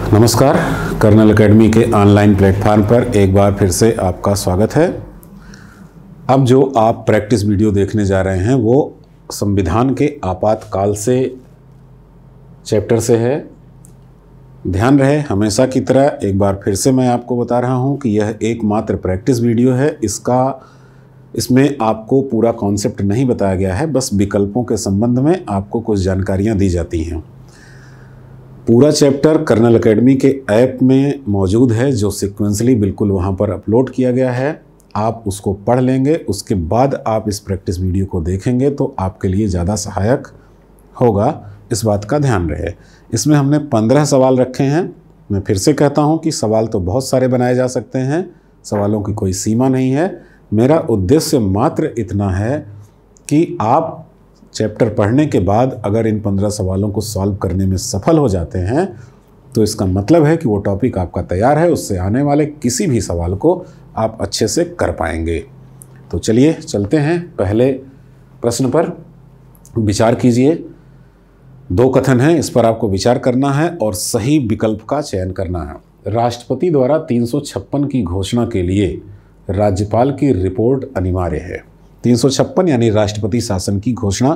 नमस्कार, colonel academy के online platform पर एक बार फिर से आपका स्वागत है। अब जो आप प्रैक्टिस वीडियो देखने जा रहे हैं वो संविधान के आपातकाल से चैप्टर से है। ध्यान रहे, हमेशा की तरह एक बार फिर से मैं आपको बता रहा हूं कि यह एकमात्र प्रैक्टिस वीडियो है। इसमें आपको पूरा कॉन्सेप्ट नहीं बताया गया है, बस विकल्पों के संबंध में आपको कुछ जानकारियां दी जाती हैं। पूरा चैप्टर कर्नल एकेडमी के ऐप में मौजूद है, जो सीक्वेंसली बिल्कुल वहां पर अपलोड किया गया है। आप उसको पढ़ लेंगे, उसके बाद आप इस प्रैक्टिस वीडियो को देखेंगे तो आपके लिए ज़्यादा सहायक होगा, इस बात का ध्यान रहे। इसमें हमने 15 सवाल रखे हैं। मैं फिर से कहता हूं कि सवाल तो बहुत सारे बनाए जा सकते हैं, सवालों की कोई सीमा नहीं है। मेरा उद्देश्य मात्र इतना है कि आप चैप्टर पढ़ने के बाद अगर इन 15 सवालों को सॉल्व करने में सफल हो जाते हैं तो इसका मतलब है कि वो टॉपिक आपका तैयार है, उससे आने वाले किसी भी सवाल को आप अच्छे से कर पाएंगे। तो चलिए चलते हैं पहले प्रश्न पर। विचार कीजिए। 2 कथन हैं, इस पर आपको विचार करना है और सही विकल्प का चयन करना है। राष्ट्रपति द्वारा 356 की घोषणा के लिए राज्यपाल की रिपोर्ट अनिवार्य है। 356 यानी राष्ट्रपति शासन की घोषणा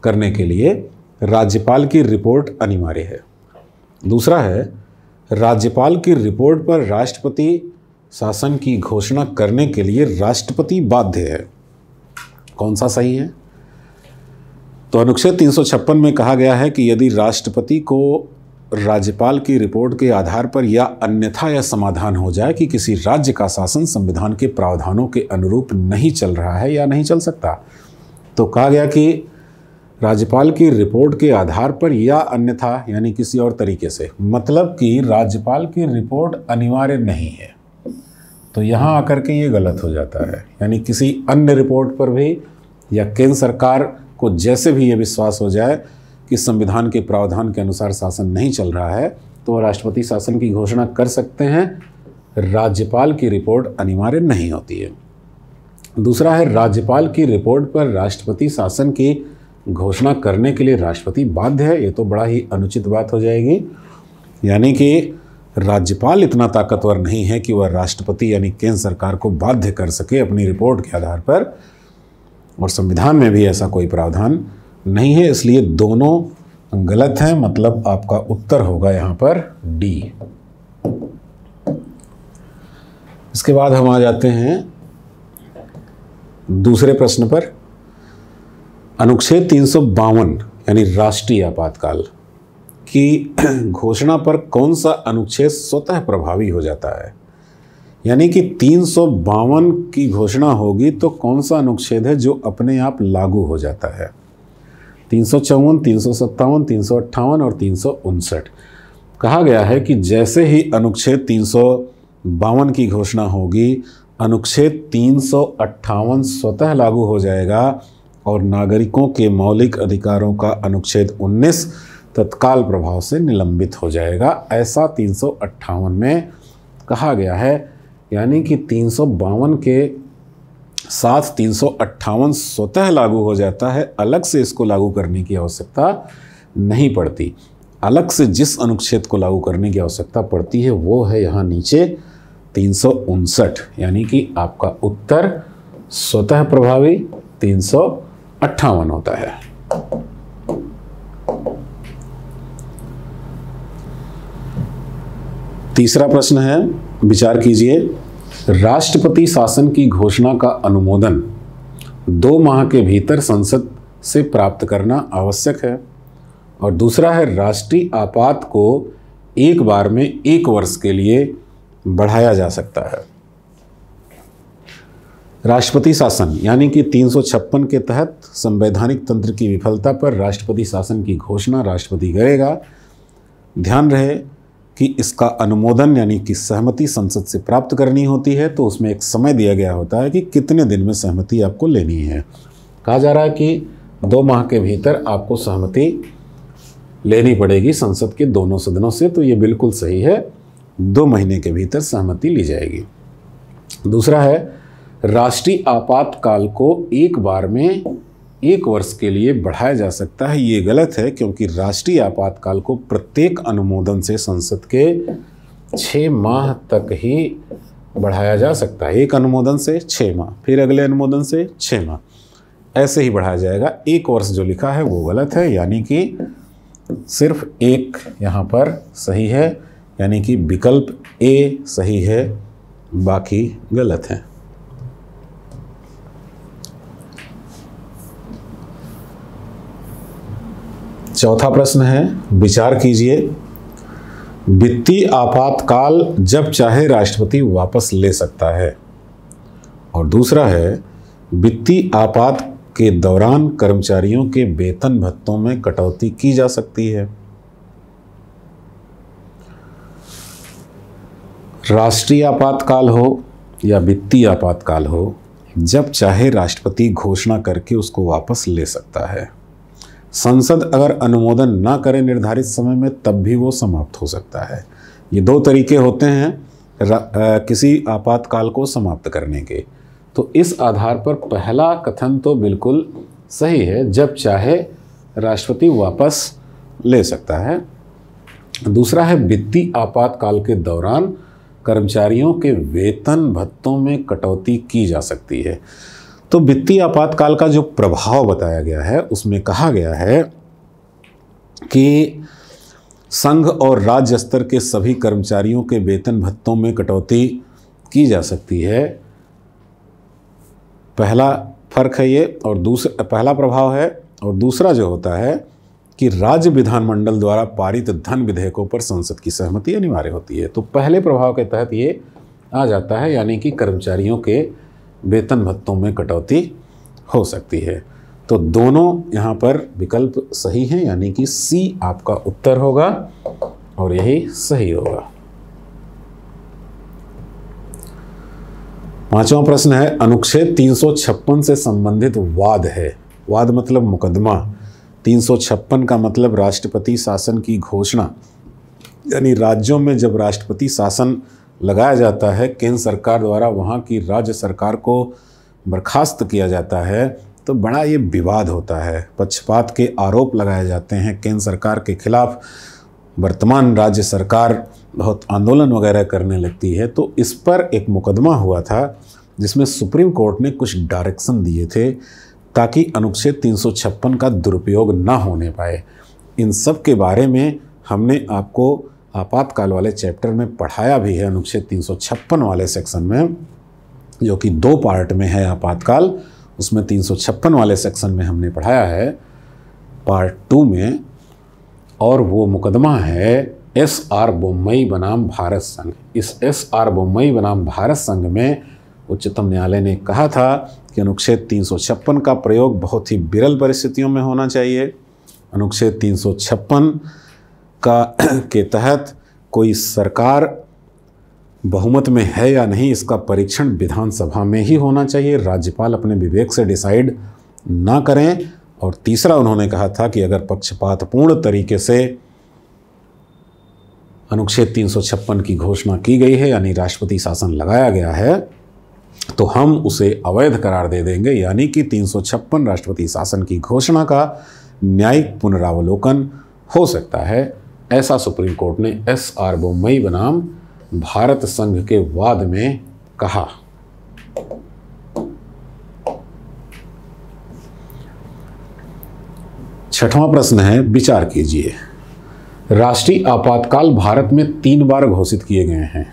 करने के लिए राज्यपाल की रिपोर्ट अनिवार्य है। दूसरा है, राज्यपाल की रिपोर्ट पर राष्ट्रपति शासन की घोषणा करने के लिए राष्ट्रपति बाध्य है। कौन सा सही है? तो अनुच्छेद 356 में कहा गया है कि यदि राष्ट्रपति को राज्यपाल की रिपोर्ट के आधार पर या अन्यथा यह समाधान हो जाए कि किसी राज्य का शासन संविधान के प्रावधानों के अनुरूप नहीं चल रहा है या नहीं चल सकता, तो कहा गया कि राज्यपाल की रिपोर्ट के आधार पर या अन्यथा यानी किसी और तरीके से, मतलब कि राज्यपाल की रिपोर्ट अनिवार्य नहीं है। तो यहाँ आकर के ये गलत हो जाता है, यानी किसी अन्य रिपोर्ट पर भी या केंद्र सरकार को जैसे भी ये विश्वास हो जाए कि संविधान के प्रावधान के अनुसार शासन नहीं चल रहा है तो राष्ट्रपति शासन की घोषणा कर सकते हैं। राज्यपाल की रिपोर्ट अनिवार्य नहीं होती है। दूसरा है, राज्यपाल की रिपोर्ट पर राष्ट्रपति शासन की घोषणा करने के लिए राष्ट्रपति बाध्य है। ये तो बड़ा ही अनुचित बात हो जाएगी, यानी कि राज्यपाल इतना ताकतवर नहीं है कि वह राष्ट्रपति यानी केंद्र सरकार को बाध्य कर सके अपनी रिपोर्ट के आधार पर, और संविधान में भी ऐसा कोई प्रावधान नहीं है। इसलिए दोनों गलत हैं, मतलब आपका उत्तर होगा यहाँ पर डी। इसके बाद हम आ जाते हैं दूसरे प्रश्न पर। अनुच्छेद 352 यानी राष्ट्रीय आपातकाल की घोषणा पर कौन सा अनुच्छेद स्वतः प्रभावी हो जाता है? यानी कि 352 की घोषणा होगी तो कौन सा अनुच्छेद है जो अपने आप लागू हो जाता है? 354, 357, 358 और 359। कहा गया है कि जैसे ही अनुच्छेद 352 की घोषणा होगी, अनुच्छेद 358 स्वतः लागू हो जाएगा और नागरिकों के मौलिक अधिकारों का अनुच्छेद 19 तत्काल प्रभाव से निलंबित हो जाएगा। ऐसा 358 में कहा गया है, यानी कि 352 के साथ 358 स्वतः लागू हो जाता है, अलग से इसको लागू करने की आवश्यकता नहीं पड़ती। अलग से जिस अनुच्छेद को लागू करने की आवश्यकता पड़ती है वो है यहाँ नीचे 359, यानी कि आपका उत्तर स्वतः प्रभावी 358 होता है। तीसरा प्रश्न है, विचार कीजिए। राष्ट्रपति शासन की घोषणा का अनुमोदन 2 माह के भीतर संसद से प्राप्त करना आवश्यक है। और दूसरा है, राष्ट्रीय आपात को एक बार में 1 वर्ष के लिए बढ़ाया जा सकता है। राष्ट्रपति शासन यानी कि 356 के तहत संवैधानिक तंत्र की विफलता पर राष्ट्रपति शासन की घोषणा राष्ट्रपति करेगा। ध्यान रहे कि इसका अनुमोदन यानी कि सहमति संसद से प्राप्त करनी होती है, तो उसमें एक समय दिया गया होता है कि कितने दिन में सहमति आपको लेनी है। कहा जा रहा है कि 2 माह के भीतर आपको सहमति लेनी पड़ेगी संसद के दोनों सदनों से, तो ये बिल्कुल सही है, 2 महीने के भीतर सहमति ली जाएगी। दूसरा है, राष्ट्रीय आपातकाल को एक बार में 1 वर्ष के लिए बढ़ाया जा सकता है, ये गलत है, क्योंकि राष्ट्रीय आपातकाल को प्रत्येक अनुमोदन से संसद के 6 माह तक ही बढ़ाया जा सकता है। एक अनुमोदन से 6 माह, फिर अगले अनुमोदन से 6 माह, ऐसे ही बढ़ाया जाएगा। 1 वर्ष जो लिखा है वो गलत है, यानी कि सिर्फ एक यहाँ पर सही है, यानी कि विकल्प ए सही है, बाकी गलत है। चौथा प्रश्न है, विचार कीजिए। वित्तीय आपातकाल जब चाहे राष्ट्रपति वापस ले सकता है। और दूसरा है, वित्तीय आपात के दौरान कर्मचारियों के वेतन भत्तों में कटौती की जा सकती है। राष्ट्रीय आपातकाल हो या वित्तीय आपातकाल हो, जब चाहे राष्ट्रपति घोषणा करके उसको वापस ले सकता है। संसद अगर अनुमोदन ना करे निर्धारित समय में, तब भी वो समाप्त हो सकता है। ये 2 तरीके होते हैं किसी आपातकाल को समाप्त करने के। तो इस आधार पर पहला कथन तो बिल्कुल सही है, जब चाहे राष्ट्रपति वापस ले सकता है। दूसरा है, वित्तीय आपातकाल के दौरान कर्मचारियों के वेतन भत्तों में कटौती की जा सकती है। तो वित्तीय आपातकाल का जो प्रभाव बताया गया है उसमें कहा गया है कि संघ और राज्य स्तर के सभी कर्मचारियों के वेतन भत्तों में कटौती की जा सकती है। पहला फर्क है ये, और दूसरा पहला प्रभाव है। और दूसरा जो होता है कि राज्य विधानमंडल द्वारा पारित धन विधेयकों पर संसद की सहमति अनिवार्य होती है। तो पहले प्रभाव के तहत ये आ जाता है, यानी कि कर्मचारियों के वेतन भत्तों में कटौती हो सकती है। तो दोनों यहाँ पर विकल्प सही हैं, यानी कि सी आपका उत्तर होगा और यही सही होगा। 5वां प्रश्न है, अनुच्छेद 356 से संबंधित वाद है। वाद मतलब मुकदमा। 356 का मतलब राष्ट्रपति शासन की घोषणा, यानी राज्यों में जब राष्ट्रपति शासन लगाया जाता है केंद्र सरकार द्वारा, वहाँ की राज्य सरकार को बर्खास्त किया जाता है, तो बड़ा ये विवाद होता है। पक्षपात के आरोप लगाए जाते हैं केंद्र सरकार के खिलाफ। वर्तमान राज्य सरकार बहुत आंदोलन वगैरह करने लगती है। तो इस पर एक मुकदमा हुआ था जिसमें सुप्रीम कोर्ट ने कुछ डायरेक्शन दिए थे ताकि अनुच्छेद 356 का दुरुपयोग ना होने पाए। इन सब के बारे में हमने आपको आपातकाल वाले चैप्टर में पढ़ाया भी है, अनुच्छेद 356 वाले सेक्शन में, जो कि 2 पार्ट में है आपातकाल। उसमें 356 वाले सेक्शन में हमने पढ़ाया है पार्ट 2 में, और वो मुकदमा है एस.आर. बोम्मई बनाम भारत संघ। इस एस.आर. बोम्मई बनाम भारत संघ में उच्चतम न्यायालय ने कहा था कि अनुच्छेद 356 का प्रयोग बहुत ही विरल परिस्थितियों में होना चाहिए। अनुच्छेद 356 के तहत कोई सरकार बहुमत में है या नहीं, इसका परीक्षण विधानसभा में ही होना चाहिए, राज्यपाल अपने विवेक से डिसाइड ना करें। और तीसरा उन्होंने कहा था कि अगर पक्षपातपूर्ण तरीके से अनुच्छेद 356 की घोषणा की गई है, यानी राष्ट्रपति शासन लगाया गया है, तो हम उसे अवैध करार दे देंगे, यानी कि 356 राष्ट्रपति शासन की घोषणा का न्यायिक पुनरावलोकन हो सकता है। ऐसा सुप्रीम कोर्ट ने एस.आर. बोम्मई बनाम भारत संघ के वाद में कहा। छठवां प्रश्न है, विचार कीजिए। राष्ट्रीय आपातकाल भारत में 3 बार घोषित किए गए हैं।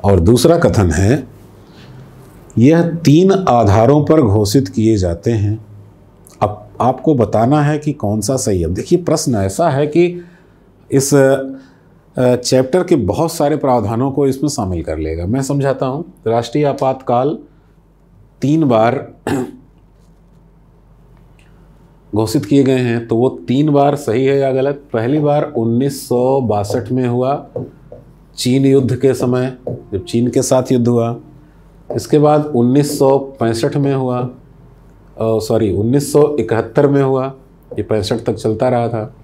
और दूसरा कथन है, यह 3 आधारों पर घोषित किए जाते हैं। अब आपको बताना है कि कौन सा सही है। देखिए, प्रश्न ऐसा है कि इस चैप्टर के बहुत सारे प्रावधानों को इसमें शामिल कर लेगा। मैं समझाता हूँ। राष्ट्रीय आपातकाल 3 बार घोषित किए गए हैं, तो वो 3 बार सही है या गलत? पहली बार 1962 में हुआ, चीन युद्ध के समय, जब चीन के साथ युद्ध हुआ। इसके बाद 1965 में हुआ, 1971 में हुआ, ये 65 तक चलता रहा था।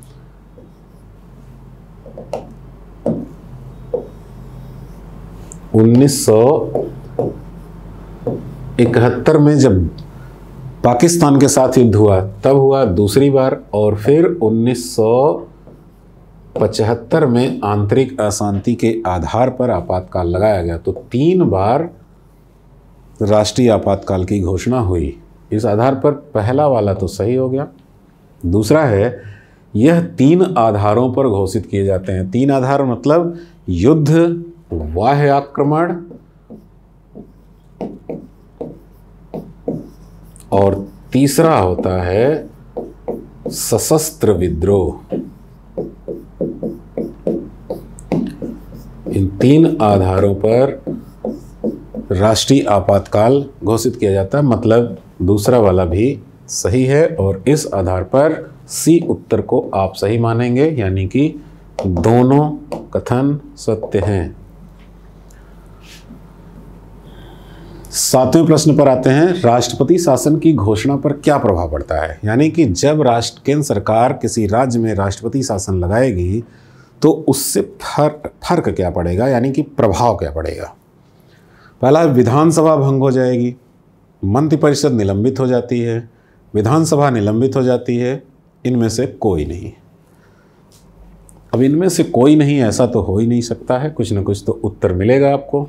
1971 में जब पाकिस्तान के साथ युद्ध हुआ तब हुआ दूसरी बार, और फिर 1975 में आंतरिक अशांति के आधार पर आपातकाल लगाया गया। तो 3 बार राष्ट्रीय आपातकाल की घोषणा हुई। इस आधार पर पहला वाला तो सही हो गया। दूसरा है, यह 3 आधारों पर घोषित किए जाते हैं। 3 आधार मतलब युद्ध, बाह्य आक्रमण और तीसरा होता है सशस्त्र विद्रोह। इन 3 आधारों पर राष्ट्रीय आपातकाल घोषित किया जाता है, मतलब दूसरा वाला भी सही है। और इस आधार पर सी उत्तर को आप सही मानेंगे, यानी कि दोनों कथन सत्य हैं। 7वें प्रश्न पर आते हैं, राष्ट्रपति शासन की घोषणा पर क्या प्रभाव पड़ता है। यानी कि जब केंद्र सरकार किसी राज्य में राष्ट्रपति शासन लगाएगी तो उससे फर्क क्या पड़ेगा, यानी कि प्रभाव क्या पड़ेगा। पहला, विधानसभा भंग हो जाएगी, मंत्रिपरिषद निलंबित हो जाती है, विधानसभा निलंबित हो जाती है, इनमें से कोई नहीं। अब इनमें से कोई नहीं, ऐसा तो हो ही नहीं सकता है, कुछ ना कुछ तो उत्तर मिलेगा आपको।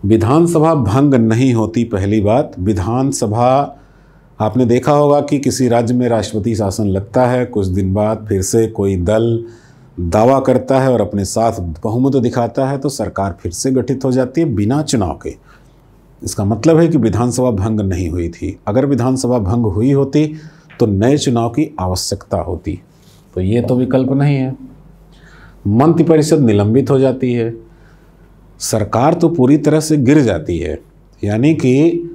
विधानसभा भंग नहीं होती। पहली बात, विधानसभा, आपने देखा होगा कि किसी राज्य में राष्ट्रपति शासन लगता है, कुछ दिन बाद फिर से कोई दल दावा करता है और अपने साथ बहुमत दिखाता है, तो सरकार फिर से गठित हो जाती है बिना चुनाव के। इसका मतलब है कि विधानसभा भंग नहीं हुई थी। अगर विधानसभा भंग हुई होती तो नए चुनाव की आवश्यकता होती, तो ये तो विकल्प नहीं है। मंत्रिपरिषद निलंबित हो जाती है, सरकार तो पूरी तरह से गिर जाती है, यानी कि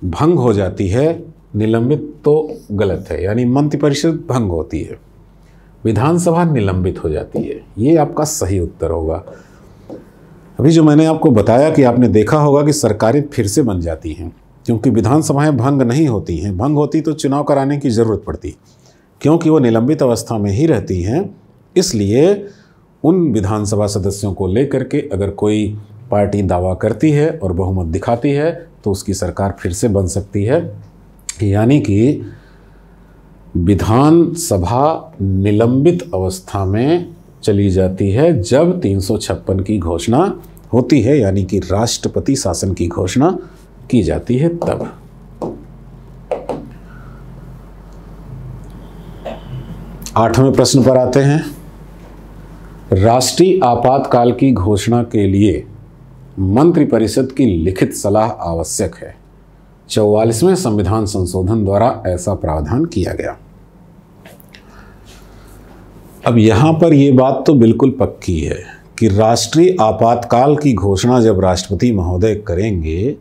भंग हो जाती है, निलंबित तो गलत है, यानी मंत्रिपरिषद भंग होती है, विधानसभा निलंबित हो जाती है। ये आपका सही उत्तर होगा। अभी जो मैंने आपको बताया कि आपने देखा होगा कि सरकारें फिर से बन जाती हैं, क्योंकि विधानसभाएं भंग नहीं होती हैं। भंग होती तो चुनाव कराने की ज़रूरत पड़ती, क्योंकि वो निलंबित अवस्था में ही रहती हैं। इसलिए उन विधानसभा सदस्यों को लेकर के अगर कोई पार्टी दावा करती है और बहुमत दिखाती है तो उसकी सरकार फिर से बन सकती है। यानी कि विधानसभा निलंबित अवस्था में चली जाती है जब 356 की घोषणा होती है, यानी कि राष्ट्रपति शासन की घोषणा की जाती है तब। आठवें प्रश्न पर आते हैं, राष्ट्रीय आपातकाल की घोषणा के लिए मंत्रिपरिषद की लिखित सलाह आवश्यक है। 44वें संविधान संशोधन द्वारा ऐसा प्रावधान किया गया। अब यहाँ पर ये बात तो बिल्कुल पक्की है कि राष्ट्रीय आपातकाल की घोषणा जब राष्ट्रपति महोदय करेंगे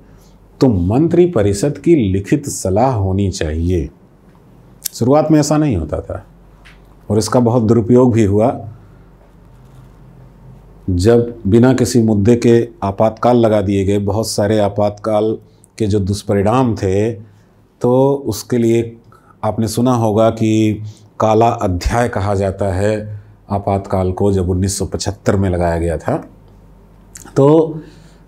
तो मंत्रिपरिषद की लिखित सलाह होनी चाहिए। शुरुआत में ऐसा नहीं होता था और इसका बहुत दुरुपयोग भी हुआ। जब बिना किसी मुद्दे के आपातकाल लगा दिए गए, बहुत सारे आपातकाल के जो दुष्परिणाम थे, तो उसके लिए आपने सुना होगा कि काला अध्याय कहा जाता है आपातकाल को, जब 1975 में लगाया गया था। तो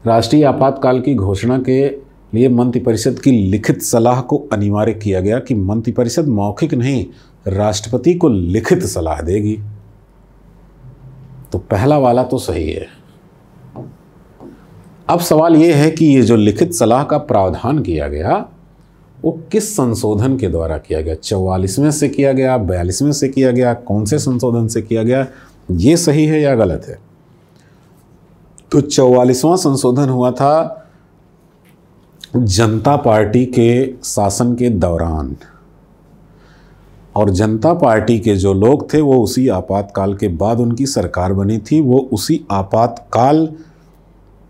राष्ट्रीय आपातकाल की घोषणा के लिए मंत्रिपरिषद की लिखित सलाह को अनिवार्य किया गया कि मंत्रिपरिषद मौखिक नहीं, राष्ट्रपति को लिखित सलाह देगी। तो पहला वाला तो सही है। अब सवाल यह है कि ये जो लिखित सलाह का प्रावधान किया गया वो किस संशोधन के द्वारा किया गया। 44वें से किया गया, 42वें से किया गया, कौन से संशोधन से किया गया, ये सही है या गलत है। तो 44वां संशोधन हुआ था जनता पार्टी के शासन के दौरान, और जनता पार्टी के जो लोग थे वो उसी आपातकाल के बाद उनकी सरकार बनी थी। वो उसी आपातकाल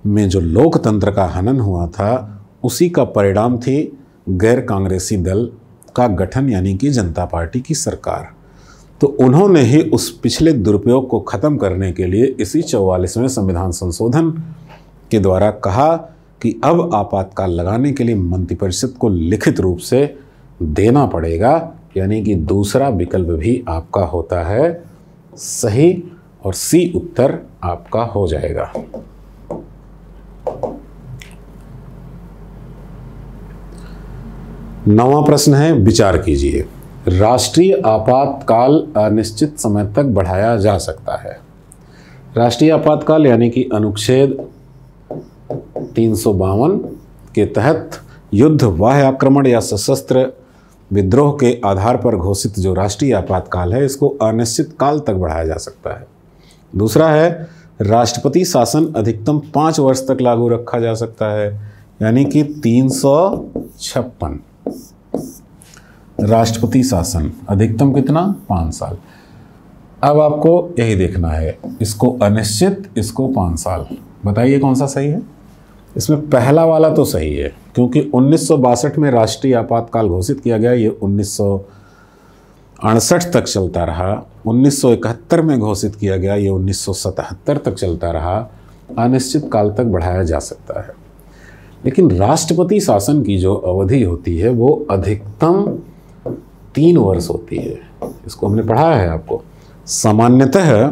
में जो लोकतंत्र का हनन हुआ था उसी का परिणाम थी गैर कांग्रेसी दल का गठन, यानी कि जनता पार्टी की सरकार। तो उन्होंने ही उस पिछले दुरुपयोग को ख़त्म करने के लिए इसी 44वें संविधान संशोधन के द्वारा कहा कि अब आपातकाल लगाने के लिए मंत्रिपरिषद को लिखित रूप से देना पड़ेगा, यानी कि दूसरा विकल्प भी आपका होता है सही और सी उत्तर आपका हो जाएगा। 9वां प्रश्न है, विचार कीजिए। राष्ट्रीय आपातकाल अनिश्चित समय तक बढ़ाया जा सकता है। राष्ट्रीय आपातकाल यानी कि अनुच्छेद 352 के तहत युद्ध, बाह्य आक्रमण या सशस्त्र विद्रोह के आधार पर घोषित जो राष्ट्रीय आपातकाल है, इसको अनिश्चित काल तक बढ़ाया जा सकता है। दूसरा है, राष्ट्रपति शासन अधिकतम 5 वर्ष तक लागू रखा जा सकता है, यानी कि 356। राष्ट्रपति शासन अधिकतम कितना? 5 साल। अब आपको यही देखना है, इसको अनिश्चित, इसको 5 साल। बताइए कौन सा सही है? इसमें पहला वाला तो सही है, क्योंकि 1962 में राष्ट्रीय आपातकाल घोषित किया गया, ये 1968 तक चलता रहा। 1971 में घोषित किया गया, ये 1977 तक चलता रहा। अनिश्चित काल तक बढ़ाया जा सकता है। लेकिन राष्ट्रपति शासन की जो अवधि होती है वो अधिकतम 3 वर्ष होती है। इसको हमने पढ़ाया है आपको। सामान्यतः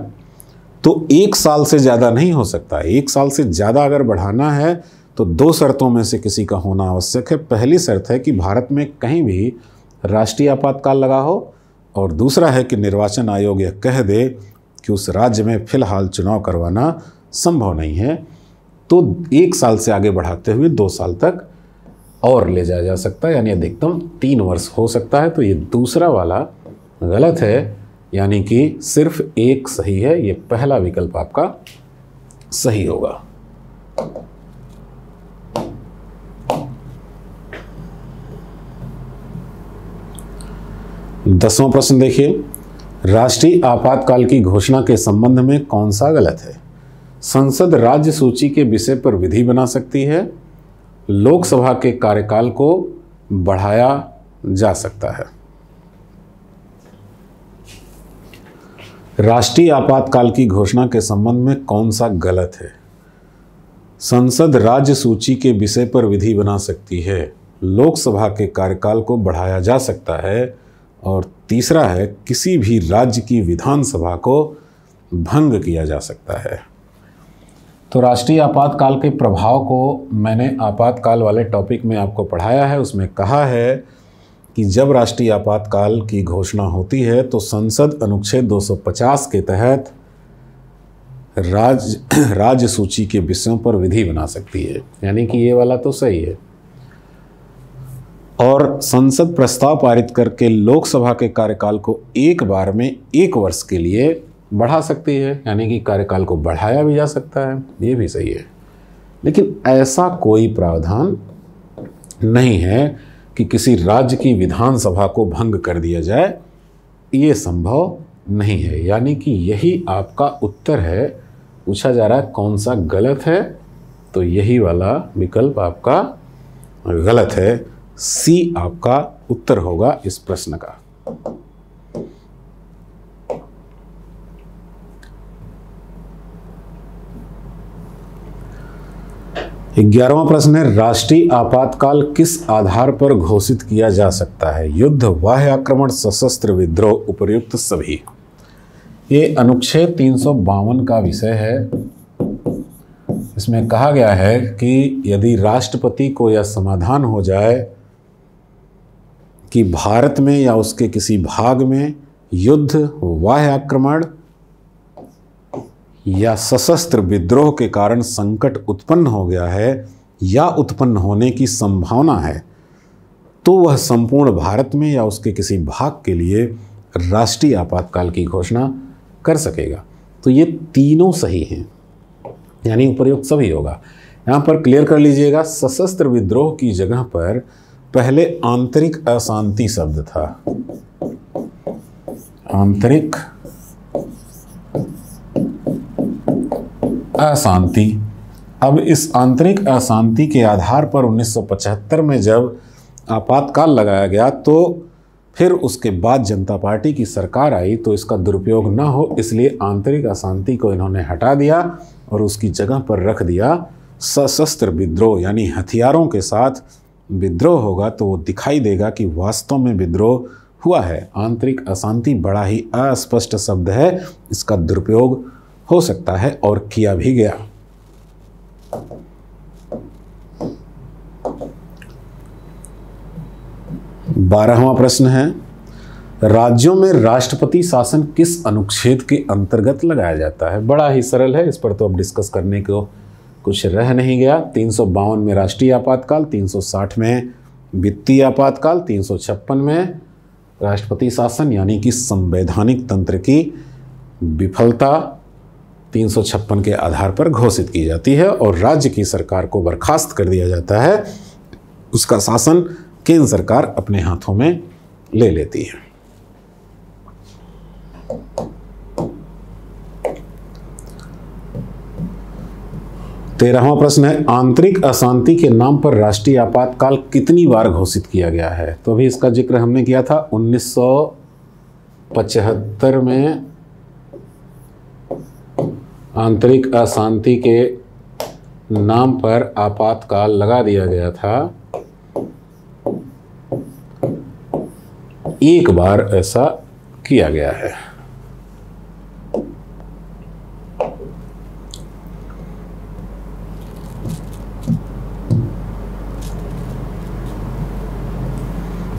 तो 1 साल से ज़्यादा नहीं हो सकता। 1 साल से ज़्यादा अगर बढ़ाना है तो 2 शर्तों में से किसी का होना आवश्यक है। पहली शर्त है कि भारत में कहीं भी राष्ट्रीय आपातकाल लगा हो, और दूसरा है कि निर्वाचन आयोग यह कह दे कि उस राज्य में फिलहाल चुनाव करवाना संभव नहीं है, तो 1 साल से आगे बढ़ाते हुए 2 साल तक और ले जाया जा सकता है, यानी अधिकतम 3 वर्ष हो सकता है। तो ये दूसरा वाला गलत है, यानी कि सिर्फ एक सही है। ये पहला विकल्प आपका सही होगा। दसवां प्रश्न देखिए, राष्ट्रीय आपातकाल की घोषणा के संबंध में कौन सा गलत है? संसद राज्य सूची के विषय पर विधि बना सकती है, लोकसभा के कार्यकाल को बढ़ाया जा सकता है। राष्ट्रीय आपातकाल की घोषणा के संबंध में कौन सा गलत है? संसद राज्य सूची के विषय पर विधि बना सकती है, लोकसभा के कार्यकाल को बढ़ाया जा सकता है, और तीसरा है किसी भी राज्य की विधानसभा को भंग किया जा सकता है। तो राष्ट्रीय आपातकाल के प्रभाव को मैंने आपातकाल वाले टॉपिक में आपको पढ़ाया है। उसमें कहा है कि जब राष्ट्रीय आपातकाल की घोषणा होती है तो संसद अनुच्छेद 250 के तहत राज्य सूची के विषयों पर विधि बना सकती है, यानी कि ये वाला तो सही है। और संसद प्रस्ताव पारित करके लोकसभा के कार्यकाल को एक बार में 1 वर्ष के लिए बढ़ा सकती है, यानी कि कार्यकाल को बढ़ाया भी जा सकता है। ये भी सही है। लेकिन ऐसा कोई प्रावधान नहीं है कि किसी राज्य की विधानसभा को भंग कर दिया जाए, ये संभव नहीं है। यानी कि यही आपका उत्तर है। पूछा जा रहा है कौन सा गलत है, तो यही वाला विकल्प आपका गलत है। सी आपका उत्तर होगा इस प्रश्न का। ग्यारहवां प्रश्न है, राष्ट्रीय आपातकाल किस आधार पर घोषित किया जा सकता है? युद्ध, बाह्य आक्रमण, सशस्त्र विद्रोह, उपर्युक्त सभी। ये अनुच्छेद 352 का विषय है। इसमें कहा गया है कि यदि राष्ट्रपति को यह समाधान हो जाए कि भारत में या उसके किसी भाग में युद्ध, बाह्य आक्रमण या सशस्त्र विद्रोह के कारण संकट उत्पन्न हो गया है या उत्पन्न होने की संभावना है, तो वह संपूर्ण भारत में या उसके किसी भाग के लिए राष्ट्रीय आपातकाल की घोषणा कर सकेगा। तो ये तीनों सही हैं, यानी उपर्युक्त सभी होगा। यहाँ पर क्लियर कर लीजिएगा, सशस्त्र विद्रोह की जगह पर पहले आंतरिक अशांति शब्द था। आंतरिक अशांति। अब इस आंतरिक अशांति के आधार पर 1975 में जब आपातकाल लगाया गया, तो फिर उसके बाद जनता पार्टी की सरकार आई, तो इसका दुरुपयोग ना हो इसलिए आंतरिक अशांति को इन्होंने हटा दिया और उसकी जगह पर रख दिया सशस्त्र विद्रोह। यानी हथियारों के साथ विद्रोह होगा तो वो दिखाई देगा कि वास्तव में विद्रोह हुआ है। आंतरिक अशांति बड़ा ही अस्पष्ट शब्द है, इसका दुरुपयोग हो सकता है और किया भी गया। 12वां प्रश्न है, राज्यों में राष्ट्रपति शासन किस अनुच्छेद के अंतर्गत लगाया जाता है? बड़ा ही सरल है, इस पर तो अब डिस्कस करने को कुछ रह नहीं गया। 352 में राष्ट्रीय आपातकाल, 360 में वित्तीय आपातकाल, 356 में राष्ट्रपति शासन यानी कि संवैधानिक तंत्र की विफलता 356 के आधार पर घोषित की जाती है और राज्य की सरकार को बर्खास्त कर दिया जाता है। उसका शासन केंद्र सरकार अपने हाथों में ले लेती है। 13वां प्रश्न है, आंतरिक अशांति के नाम पर राष्ट्रीय आपातकाल कितनी बार घोषित किया गया है? तो अभी इसका जिक्र हमने किया था 1975 में आंतरिक अशांति के नाम पर आपातकाल लगा दिया गया था। एक बार ऐसा किया गया है।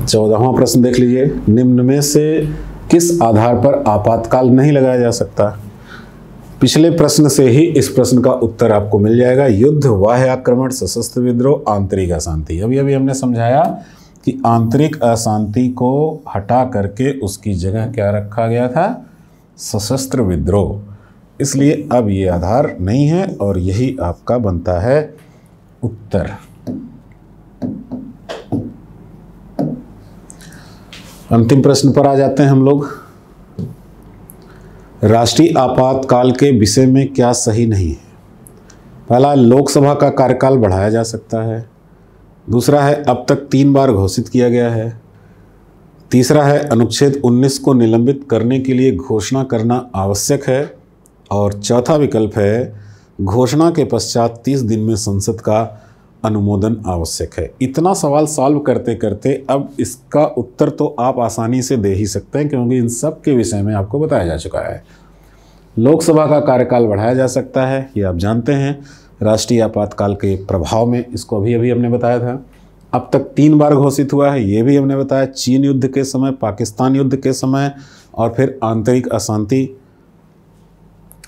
चौदहवां प्रश्न देख लीजिए, निम्न में से किस आधार पर आपातकाल नहीं लगाया जा सकता? पिछले प्रश्न से ही इस प्रश्न का उत्तर आपको मिल जाएगा। युद्ध, बाह्य आक्रमण, सशस्त्र विद्रोह, आंतरिक अशांति। अभी अभी हमने समझाया कि आंतरिक अशांति को हटा करके उसकी जगह क्या रखा गया था? सशस्त्र विद्रोह। इसलिए अब ये आधार नहीं है और यही आपका बनता है उत्तर। अंतिम प्रश्न पर आ जाते हैं हम लोग। राष्ट्रीय आपातकाल के विषय में क्या सही नहीं है? पहला, लोकसभा का कार्यकाल बढ़ाया जा सकता है। दूसरा है, अब तक 3 बार घोषित किया गया है। तीसरा है, अनुच्छेद 19 को निलंबित करने के लिए घोषणा करना आवश्यक है। और चौथा विकल्प है, घोषणा के पश्चात 30 दिन में संसद का अनुमोदन आवश्यक है। इतना सवाल सॉल्व करते करते अब इसका उत्तर तो आप आसानी से दे ही सकते हैं, क्योंकि इन सब के विषय में आपको बताया जा चुका है। लोकसभा का कार्यकाल बढ़ाया जा सकता है, ये आप जानते हैं। राष्ट्रीय आपातकाल के प्रभाव में, इसको अभी अभी हमने बताया था। अब तक 3 बार घोषित हुआ है, ये भी हमने बताया। चीन युद्ध के समय, पाकिस्तान युद्ध के समय और फिर आंतरिक अशांति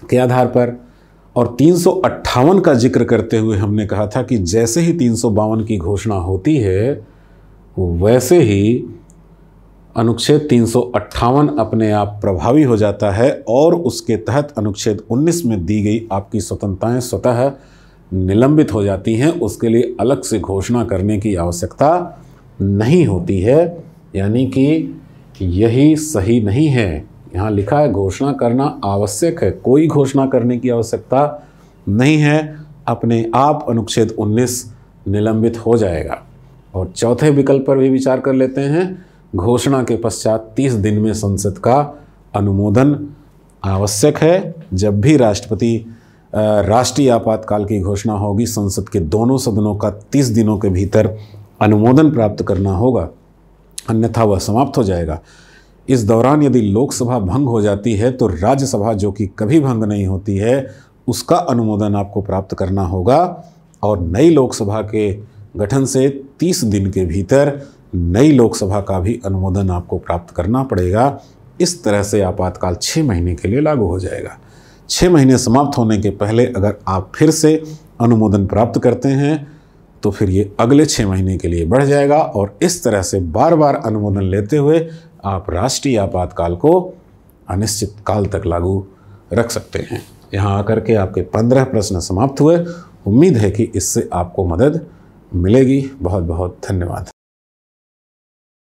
के आधार पर। और 358 का जिक्र करते हुए हमने कहा था कि जैसे ही 352 की घोषणा होती है वैसे ही अनुच्छेद 358 अपने आप प्रभावी हो जाता है और उसके तहत अनुच्छेद 19 में दी गई आपकी स्वतंत्रताएं स्वतः निलंबित हो जाती हैं। उसके लिए अलग से घोषणा करने की आवश्यकता नहीं होती है, यानी कि यही सही नहीं है। यहाँ लिखा है घोषणा करना आवश्यक है, कोई घोषणा करने की आवश्यकता नहीं है, अपने आप अनुच्छेद 19 निलंबित हो जाएगा। और चौथे विकल्प पर भी विचार कर लेते हैं, घोषणा के पश्चात 30 दिन में संसद का अनुमोदन आवश्यक है। जब भी राष्ट्रीय आपातकाल की घोषणा होगी, संसद के दोनों सदनों का 30 दिनों के भीतर अनुमोदन प्राप्त करना होगा, अन्यथा वह समाप्त हो जाएगा। इस दौरान यदि लोकसभा भंग हो जाती है तो राज्यसभा, जो कि कभी भंग नहीं होती है, उसका अनुमोदन आपको प्राप्त करना होगा। और नई लोकसभा के गठन से 30 दिन के भीतर नई लोकसभा का भी अनुमोदन आपको प्राप्त करना पड़ेगा। इस तरह से आपातकाल 6 महीने के लिए लागू हो जाएगा। 6 महीने समाप्त होने के पहले अगर आप फिर से अनुमोदन प्राप्त करते हैं तो फिर ये अगले 6 महीने के लिए बढ़ जाएगा और इस तरह से बार बार अनुमोदन लेते हुए आप राष्ट्रीय आपातकाल को अनिश्चित काल तक लागू रख सकते हैं। यहाँ आकर के आपके 15 प्रश्न समाप्त हुए। उम्मीद है कि इससे आपको मदद मिलेगी। बहुत बहुत धन्यवाद।